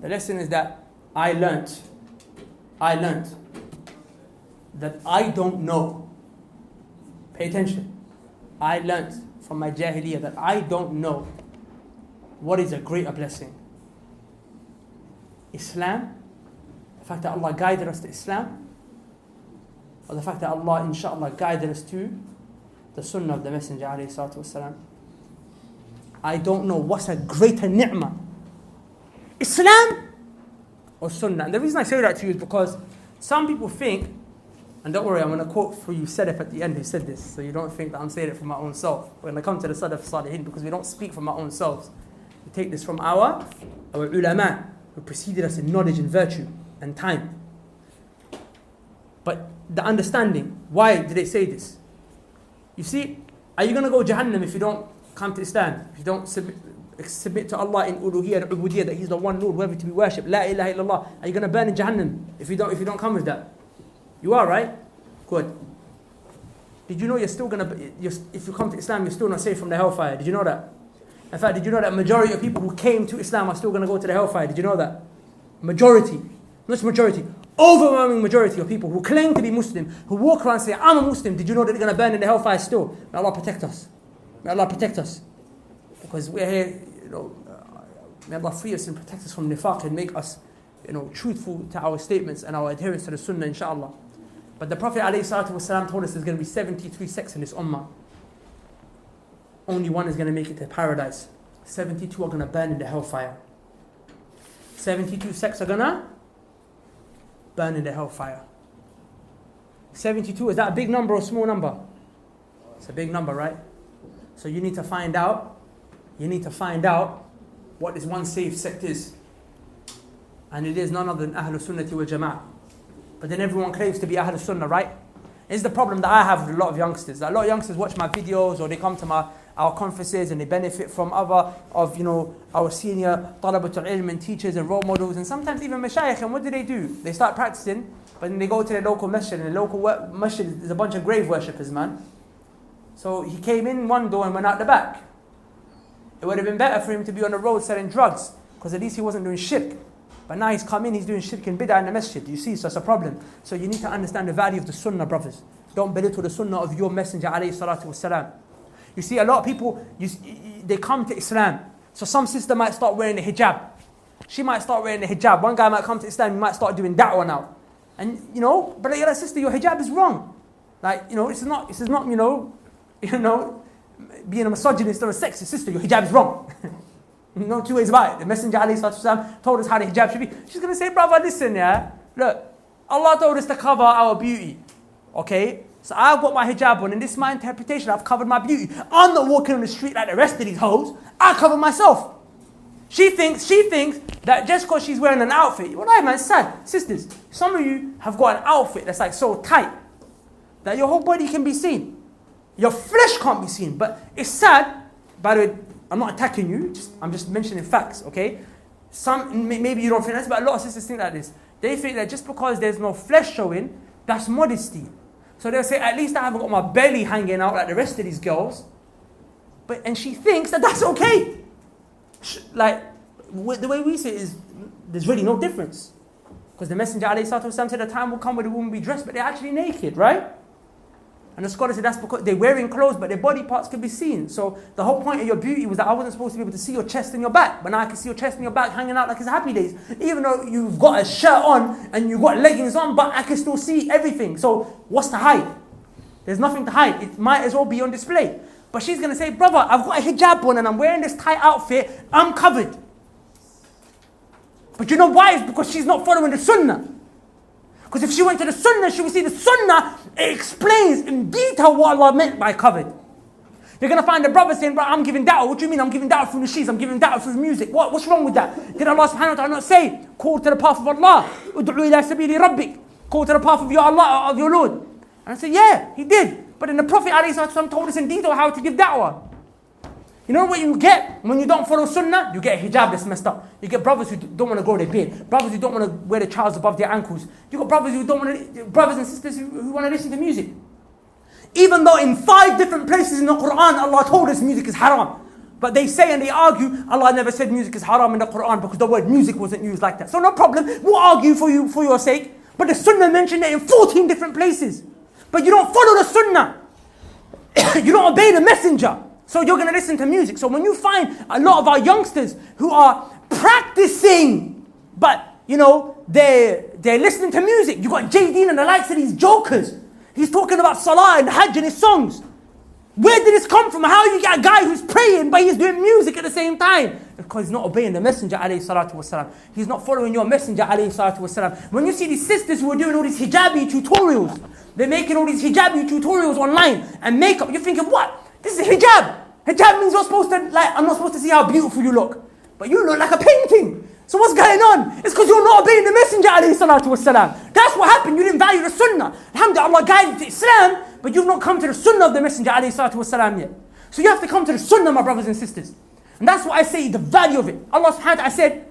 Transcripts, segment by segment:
The lesson is that I learnt that I don't know. Pay attention. I learnt from my jahiliyyah that I don't know what is a greater blessing. Islam, the fact that Allah guided us to Islam, or the fact that Allah inshallah guided us to the sunnah of the Messenger alayhi salatu wasalam. I don't know what's a greater ni'mah. Islam or sunnah. And the reason I say that to you is because some people think, and don't worry, I'm going to quote for you Salaf at the end who said this, so you don't think that I'm saying it from my own self. When I come to the Salaf Salihin, because we don't speak from our own selves. We take this from our ulama, who preceded us in knowledge and virtue and time. But the understanding, why did they say this? You see, are you going to go Jahannam if you don't come to Islam? If you don't submit to Allah in uluhiyyah and ubudiyyah, that He's the one Lord worthy to be worshipped, La ilaha illallah. Are you going to burn in Jahannam if you don't come with that? You are, right? Good. Did you know you're still going to, if you come to Islam, you're still not safe from the hellfire? Did you know that? In fact, did you know that majority of people who came to Islam are still going to go to the hellfire? Did you know that? Majority. Not just majority. Overwhelming majority of people who claim to be Muslim, who walk around and say, I'm a Muslim, did you know that they're going to burn in the hellfire still? May Allah protect us. May Allah protect us. Because we're here, may Allah free us and protect us from nifaq and make us, truthful to our statements and our adherence to the sunnah, inshallah. But the Prophet ﷺ told us there's going to be 73 sects in this ummah. Only one is going to make it to paradise. 72 are going to burn in the hellfire. 72 sects are going to burn in the hellfire. 72, is that a big number or a small number? It's a big number, right? So you need to find out what this one safe sect is. And it is none other than Ahlul Sunnati wal Jama'ah. But then everyone claims to be Ahlul Sunnah, right? It's the problem that I have with a lot of youngsters. A lot of youngsters watch my videos or they come to our conferences and they benefit from our senior talabatul ilm and teachers and role models and sometimes even mashayikh. And what do? They start practicing, but then they go to their local masjid, and the local masjid is a bunch of grave worshippers, man. So he came in one door and went out the back. It would have been better for him to be on the road selling drugs, because at least he wasn't doing shirk. But now he's come in, he's doing shirk and bid'ah in the masjid. You see, so it's a problem. So you need to understand the value of the sunnah, brothers. Don't belittle the sunnah of your messenger, alayhi salatu wasalam. You see, a lot of people, they come to Islam. So some sister might start wearing the hijab. She might start wearing the hijab. One guy might come to Islam, he might start doing da'wah now. And, brother, your sister, your hijab is wrong. Like, this is not, being a misogynist or a sexist. Sister, your hijab is wrong. No two ways about it. The Messenger ﷺ told us how the hijab should be. She's going to say, brother, listen, look, Allah told us to cover our beauty. Okay? So I've got my hijab on, and this is my interpretation. I've covered my beauty. I'm not walking on the street like the rest of these hoes. I cover myself. She thinks that just because she's wearing an outfit, well, man, it's sad. Sisters, some of you have got an outfit that's like so tight that your whole body can be seen. Your flesh can't be seen. But it's sad. By the way, I'm not attacking you. I'm just mentioning facts, okay? Maybe you don't think that, but a lot of sisters think like this. They think that just because there's no flesh showing, that's modesty. So they'll say, at least I haven't got my belly hanging out like the rest of these girls. And she thinks that that's okay. Like, the way we say it is, there's really no difference. Because the Messenger ﷺ said a time will come where the woman will be dressed, but they're actually naked, right? And the scholars say that's because they're wearing clothes, but their body parts can be seen. So the whole point of your beauty was that I wasn't supposed to be able to see your chest and your back, but now I can see your chest and your back hanging out like it's happy days. Even though you've got a shirt on and you've got leggings on, but I can still see everything. So what's to hide? There's nothing to hide. It might as well be on display. But she's going to say, brother, I've got a hijab on and I'm wearing this tight outfit. I'm covered. But you know why? It's because she's not following the sunnah. Because if she went to the sunnah, she would see the sunnah, it explains in detail what Allah meant by covered. You're going to find a brother saying, bro, I'm giving da'wah. What do you mean I'm giving da'wah through the sheets? I'm giving da'wah through music. What's wrong with that? Did Allah subhanahu wa ta'ala not say, call to the path of Allah? Ud'u ila sabili rabbik. Call to the path of your Allah, of your Lord. And I said, yeah, he did. But then the Prophet ﷺ told us in detail how to give da'wah. You know what you get when you don't follow sunnah? You get a hijab that's messed up. You get brothers who don't want to grow their beard. Brothers who don't want to wear their trousers above their ankles. You got brothers who don't want to, brothers and sisters who want to listen to music. Even though in 5 different places in the Quran, Allah told us music is haram. But they say and they argue, Allah never said music is haram in the Quran because the word music wasn't used like that. So no problem, we'll argue for your sake. But the Sunnah mentioned it in 14 different places. But you don't follow the Sunnah. You don't obey the Messenger. So you're going to listen to music. So when you find a lot of our youngsters who are practicing, but they're listening to music. You got Deen and the likes of these jokers. He's talking about Salah and Hajj in his songs. Where did this come from? How you get a guy who's praying but he's doing music at the same time? Because he's not obeying the Messenger alayhi salatu wasalam. He's not following your Messenger alayhi salatu wasalam. When you see these sisters who are doing all these hijabi tutorials, they're making all these hijabi tutorials online and makeup, you're thinking, what? This is hijab. Hijab means I'm not supposed to see how beautiful you look. But you look like a painting. So what's going on? It's because you're not obeying the Messenger alayhi salatu wasalam. That's what happened. You didn't value the Sunnah. Alhamdulillah, Allah guided to Islam, but you've not come to the Sunnah of the Messenger alayhi salatu wasalam yet. So you have to come to the Sunnah, my brothers and sisters. And that's what I say, the value of it. Allah subhanahu wa ta'ala said,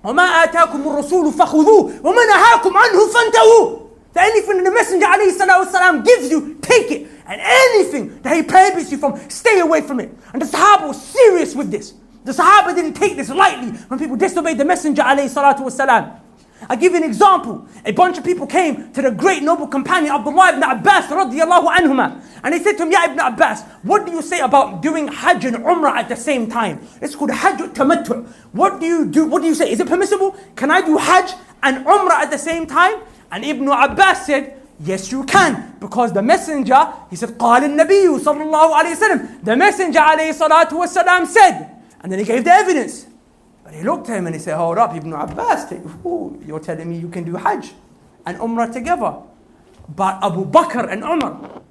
وَمَا آتَاكُمُ الرَّسُولُ فَخُذُوهُ وَمَا نَهَاكُمْ عَنْهُ فَانْتَهُوا. That anything that the Messenger alayhi salatu wasalam gives you, take it. And anything that he prohibits you from, stay away from it. And the Sahaba was serious with this. The Sahaba didn't take this lightly when people disobeyed the Messenger alayhi salatu wasalam. I'll give you an example. A bunch of people came to the great noble companion Abdullah ibn Abbas radiyallahu anhuma. And they said to him, Ya ibn Abbas, what do you say about doing Hajj and Umrah at the same time? It's called Hajj tamattu. What do you do? What do you say? Is it permissible? Can I do Hajj and Umrah at the same time? And Ibn Abbas said, yes, you can. Because the Messenger, he said, قال النبي صلى الله عليه وسلم. The Messenger alayhi salatu wasalam said. And then he gave the evidence. But he looked at him and he said, hold up, Ibn Abbas, you're telling me you can do Hajj and Umrah together. But Abu Bakr and Umar,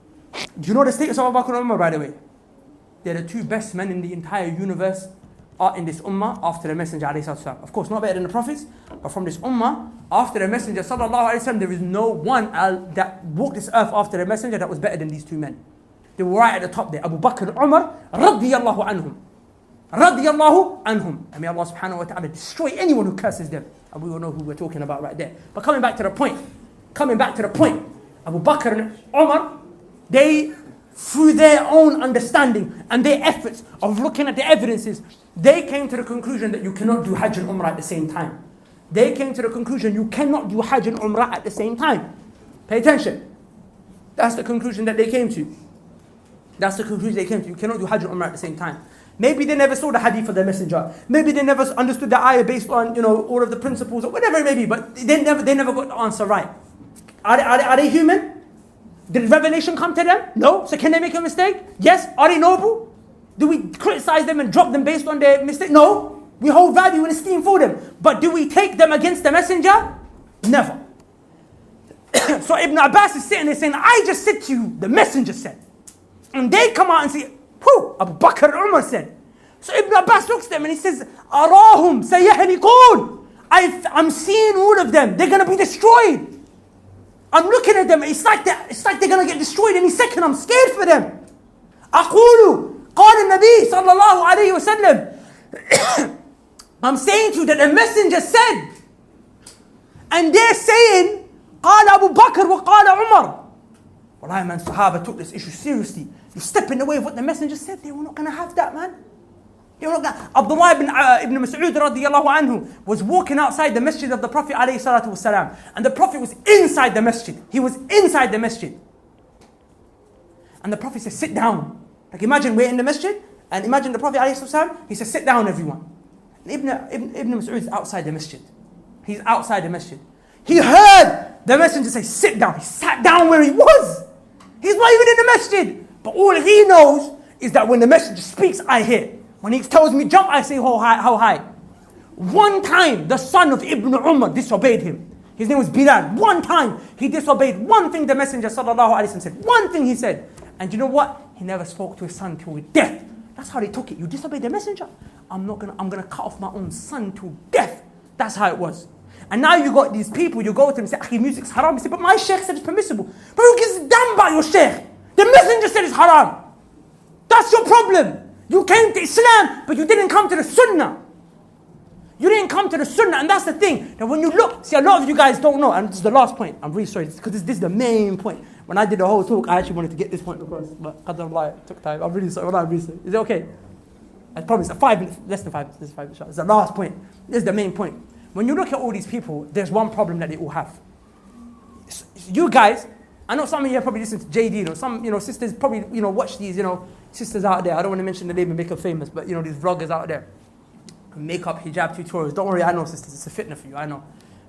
do you know the status of Abu Bakr and Umar, by the way? They're the two best men in the entire universe in this ummah after the Messenger alayhi salatu. Of course, not better than the Prophets, but from this ummah, after the Messenger sallallahu alayhi wasallam, there is no one that walked this earth after the Messenger that was better than these two men. They were right at the top there. Abu Bakr and Umar, radiyallahu anhum. Radiyallahu anhum. And may Allah subhanahu wa ta'ala destroy anyone who curses them. And we all know who we're talking about right there. But coming back to the point. Abu Bakr and Umar, they, through their own understanding and their efforts of looking at the evidences, they came to the conclusion that you cannot do Hajj and Umrah at the same time. They came to the conclusion you cannot do Hajj and Umrah at the same time. Pay attention. That's the conclusion that they came to. You cannot do Hajj and Umrah at the same time. Maybe they never saw the hadith of the Messenger. Maybe they never understood the ayah based on all of the principles or whatever it may be. But they never got the answer right. Are they human? Did revelation come to them? No. So can they make a mistake? Yes. Are they noble? Do we criticize them and drop them based on their mistake? No. We hold value and esteem for them. But do we take them against the Messenger? Never. So Ibn Abbas is sitting there saying, I just said to you, the Messenger said. And they come out and say, who? Abu Bakr and Umar said. So Ibn Abbas looks at them and he says, Arahum sayahliqoon. I'm seeing all of them. They're going to be destroyed. I'm looking at them. It's like they're going to get destroyed any second. I'm scared for them. أقول قال النبي صلى الله عليه وسلم. I'm saying to you that the Messenger said. And they're saying, قال أبو بكر وقال عمر. Wallahi man, Sahaba took this issue seriously. You step in the way of what the Messenger said, they were not going to have that, man. They were not going to. Abdullah ibn Mas'ud radiyallahu anhu was walking outside the masjid of the Prophet alayhi salatu wasalam. And the Prophet was inside the masjid. He was inside the masjid. And the Prophet said, sit down. Like imagine we're in the masjid, and imagine the Prophet alayhi salatu wasalam, he says, sit down everyone. And Ibn Mas'ud is outside the masjid. He's outside the masjid. He heard the Messenger say, sit down. He sat down where he was. He's not even in the masjid. But all he knows is that when the Messenger speaks, I hear. When he tells me jump, I say how high. One time, the son of Ibn Umar disobeyed him. His name was Bilal. One time, he disobeyed one thing the Messenger sallallahu alaihi wasallam said. One thing he said. And you know what? He never spoke to his son till death. That's how they took it. You disobeyed the Messenger. I'm gonna cut off my own son till death. That's how it was. And now you got these people, you go to them and say, Akhi, music's haram. You say, but my sheikh said it's permissible. But who gives a damn about your sheikh? The Messenger said it's haram. That's your problem. You came to Islam, but you didn't come to the Sunnah. You didn't come to the Sunnah, and that's the thing. That when you look, see, a lot of you guys don't know, and this is the last point. I'm really sorry, because this is the main point. When I did the whole talk, I actually wanted to get this point across, but Qadarullah, it took time. I'm really sorry. Is it okay? I promise, 5 minutes, less than 5 minutes, It's the last point. This is the main point. When you look at all these people, there's one problem that they all have. You guys, I know some of you probably listen to JD, or some, sisters probably, watch these, sisters out there. I don't want to mention the name and make them famous, but, these vloggers out there. Makeup, hijab tutorials. Don't worry, I know, sisters, it's a fitna for you. I know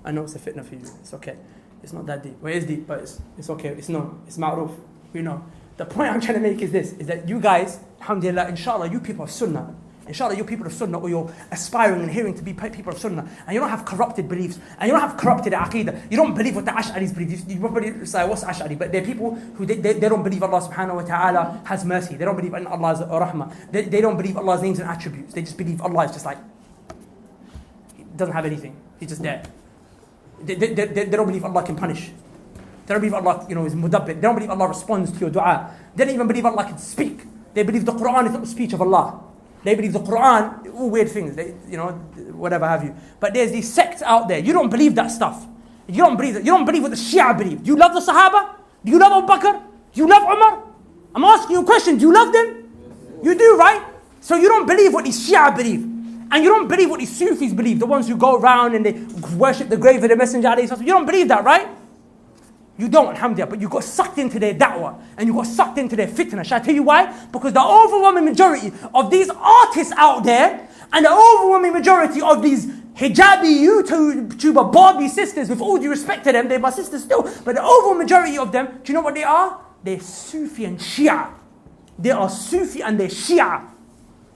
it's a fitna for you. It's okay. It's not that deep. Well, it is deep, but it's okay. It's ma'ruf. We know. The point I'm trying to make is this, is that you guys, alhamdulillah, inshallah, you people of sunnah. Inshallah, you people of sunnah, or you're aspiring and hearing to be people of sunnah, and you don't have corrupted beliefs, and you don't have corrupted aqidah. You don't believe what the Ash'aris believe. You probably say, what's Ash'ari? But they're people who, they don't believe Allah subhanahu wa ta'ala has mercy. They don't believe in Allah's rahmah. They don't believe Allah's names and attributes. They just believe Allah is just like, doesn't have anything. He's just there. They don't believe Allah can punish. They don't believe Allah, is mudabbir. They don't believe Allah responds to your dua. They don't even believe Allah can speak. They believe the Quran is not the speech of Allah. They believe the Quran, all weird things, whatever have you. But there's these sects out there. You don't believe that stuff. You don't believe that. You don't believe what the Shia believe. Do you love the Sahaba? Do you love Abu Bakr? Do you love Umar? I'm asking you a question. Do you love them? You do, right? So you don't believe what these Shia believe. And you don't believe what these Sufis believe. The ones who go around and they worship the grave of the Messenger. You don't believe that, right? You don't, alhamdulillah, but you got sucked into their da'wah and you got sucked into their fitna. Shall I tell you why? Because the overwhelming majority of these artists out there and the overwhelming majority of these hijabi YouTuber Barbie sisters, with all due respect to them, they're my sisters still, but the overwhelming majority of them, do you know what they are? They're Sufi and Shia. They are Sufi and they're Shia.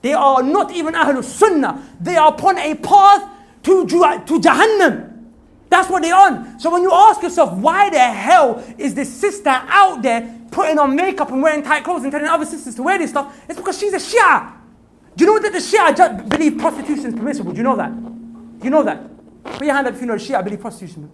They are not even Ahlul Sunnah. They are upon a path to Jahannam. That's what they're on. So when you ask yourself, why the hell is this sister out there putting on makeup and wearing tight clothes and telling other sisters to wear this stuff? It's because she's a Shia. Do you know that the Shia believe prostitution is permissible? Do you know that? You know that? Put your hand up if you know the Shia believe prostitution.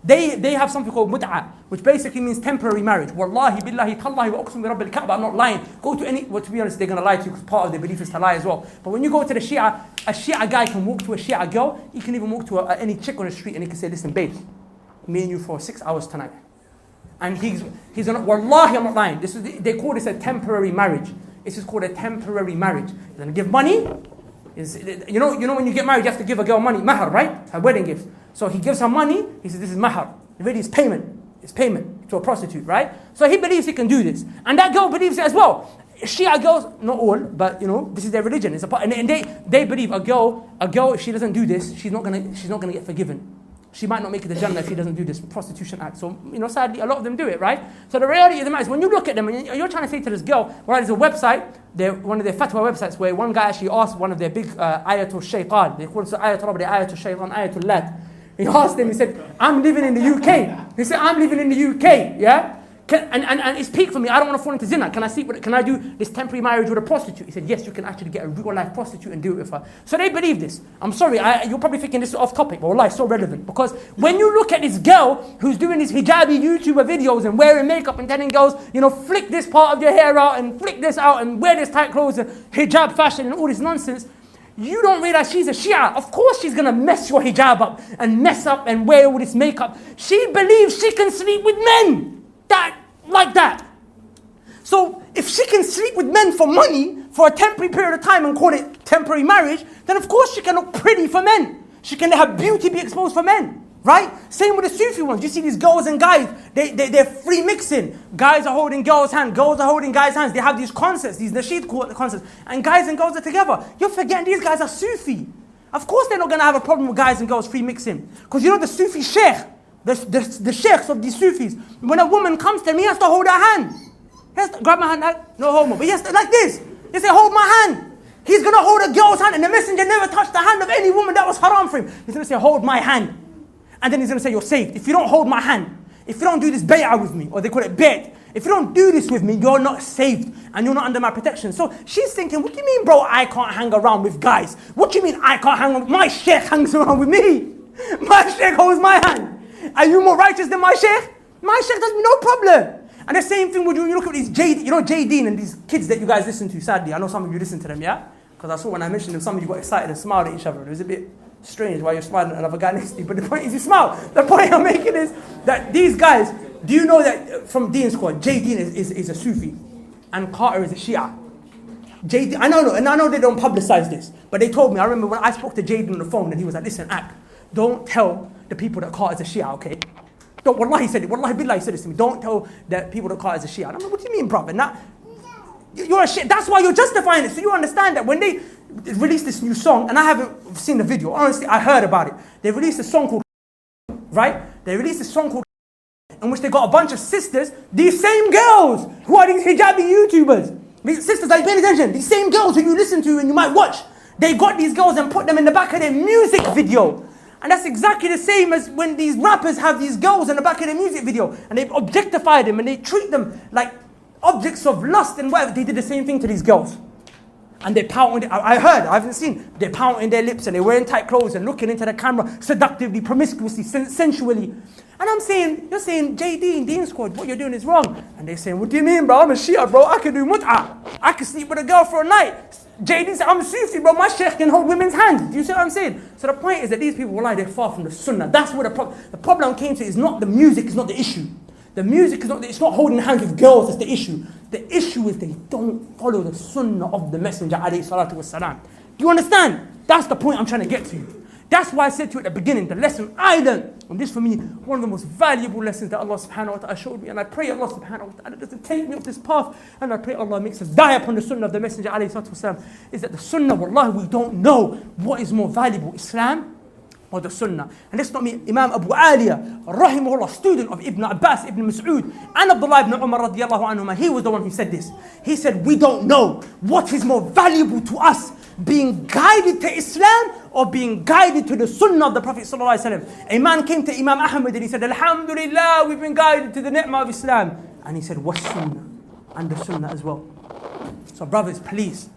They have something called mut'a, which basically means temporary marriage. Wallahi, billahi, tallahi, wa uqsum bi rabbil Ka'bah. I'm not lying. Go to any, well, to be honest, they're going to lie to you because part of their belief is to lie as well. But when you go to the Shia, a Shia guy can walk to a Shia girl. He can even walk to any chick on the street and he can say, listen, babe, me and you for 6 hours tonight. And he's gonna, wallahi, I'm not lying. They call this a temporary marriage. This is called a temporary marriage. He's going to give money. You know when you get married, you have to give a girl money, mahar, right? Her wedding gift. So he gives her money. He says, this is mahar. Really, it's payment. It's payment to a prostitute, right? So he believes he can do this. And that girl believes it as well. Shia girls, not all, but this is their religion. It's a part, and they believe a girl, if she doesn't do this, she's not gonna get forgiven. She might not make it to Jannah if she doesn't do this prostitution act. So, sadly, a lot of them do it, right? So the reality of the matter is, when you look at them, and you're trying to say to this girl, right, there's a website, one of their fatwa websites, where one guy actually asked one of their big ayatul shaytan, they call it ayatul rabbi, ayatul shaytan, ayatul lat. He asked him, he said, I'm living in the UK. He said, I'm living in the UK, yeah? And it's peak for me. I don't want to fall into zina. Can I do this temporary marriage with a prostitute? He said, yes, you can actually get a real life prostitute and do it with her. So they believe this. I'm sorry, you're probably thinking this is off topic, but wallah, it's so relevant. Because when you look at this girl who's doing these hijabi YouTuber videos and wearing makeup and telling girls, flick this part of your hair out and flick this out and wear this tight clothes and hijab fashion and all this nonsense, you don't realize she's a Shia. Of course she's going to mess your hijab up and mess up and wear all this makeup. She believes she can sleep with men. Like that. So if she can sleep with men for money for a temporary period of time and call it temporary marriage, then of course she can look pretty for men. She can let her beauty be exposed for men. Right? Same with the Sufi ones. You see these girls and guys, they're free mixing. Guys are holding girls' hands, girls are holding guys' hands. They have these concerts, these nasheed concerts, and guys and girls are together. You're forgetting these guys are Sufi. Of course they're not going to have a problem with guys and girls free mixing. Because the Sufi sheikh, the sheikhs of these Sufis, when a woman comes to him, he has to hold her hand. He has to grab my hand, no homo, but he has to, like this. He say, hold my hand. He's going to hold a girl's hand, and the messenger never touched the hand of any woman that was haram for him. He's going to say, hold my hand. And then he's going to say, you're saved. If you don't hold my hand, if you don't do this bay'ah with me, or they call it bet, if you don't do this with me, you're not saved, and you're not under my protection. So she's thinking, what do you mean, bro, I can't hang around with guys? What do you mean I can't hang around? My sheikh hangs around with me. My sheikh holds my hand. Are you more righteous than my sheikh? My sheikh does no problem. And the same thing when you look at these Deen and these kids that you guys listen to, sadly. I know some of you listen to them, yeah? Because I saw when I mentioned them, some of you got excited and smiled at each other. It was a bit strange while you're smiling at another guy next to you. But the point is you smile. The point I'm making is that these guys, do you know that from Deen squad, Deen is a Sufi and Carter is a Shia. JD, I know they don't publicize this, but they told me, I remember when I spoke to JD on the phone and he was like, listen, Ak, don't tell the people that Carter's a Shia, okay? Don't, Wallahi said it, Wallahi Billah said this to me, don't tell the people that Carter's a Shia. I'm like, what do you mean, brother? You're a shit. That's why you're justifying it. So you understand that when they released this new song, and I haven't seen the video, honestly, I heard about it. They released a song called, right? They released a song called, in which they got a bunch of sisters, these same girls who are these hijabi YouTubers. These sisters, are you paying attention? These same girls who you listen to and you might watch. They got these girls and put them in the back of their music video. And that's exactly the same as when these rappers have these girls in the back of their music video. And they objectify them and they treat them like objects of lust and whatever. They did the same thing to these girls. And they pout on I heard, I haven't seen, they're pouting their lips and they're wearing tight clothes and looking into the camera seductively, promiscuously, sensually. And I'm saying, you're saying, Deen Squad, what you're doing is wrong. And they're saying, what do you mean, bro? I'm a Shia, bro. I can do mut'ah. I can sleep with a girl for a night. JD said, I'm a Sufi, bro. My sheikh can hold women's hands. Do you see what I'm saying? So the point is that these people, wallahi, they're far from the sunnah. That's where the problem came to is not the music, is not the issue. The music is not, it's not holding hands with girls, that's the issue. The issue is they don't follow the sunnah of the Messenger, alayhi salatu wasalam. Do you understand? That's the point I'm trying to get to. That's why I said to you at the beginning, the lesson I learned, and this for me, one of the most valuable lessons that Allah subhanahu wa ta'ala showed me, and I pray Allah subhanahu wa ta'ala doesn't take me off this path, and I pray Allah makes us die upon the sunnah of the Messenger, alayhi salatu wasalam, is that the sunnah, wallahi, we don't know what is more valuable, Islam or the sunnah. And that's not me, Imam Abu Aliya, rahimahullah, student of Ibn Abbas, Ibn Mas'ud, and Abdullah ibn Umar radiallahu anhuma, he was the one who said this. He said, we don't know what is more valuable to us, being guided to Islam or being guided to the sunnah of the Prophet sallallahu alaihi wasallam. A man came to Imam Ahmad and he said, Alhamdulillah, we've been guided to the ni'mah of Islam. And he said, what sunnah? And the sunnah as well. So brothers, please,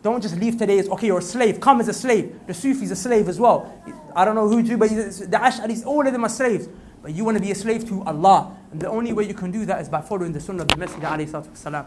don't just leave today as, okay, you're a slave, come as a slave. The Sufi's a slave as well. I don't know who to, but the Ash'aris, all of them are slaves. But you want to be a slave to Allah. And the only way you can do that is by following the sunnah of the Messenger, alayhi salatu wasalam.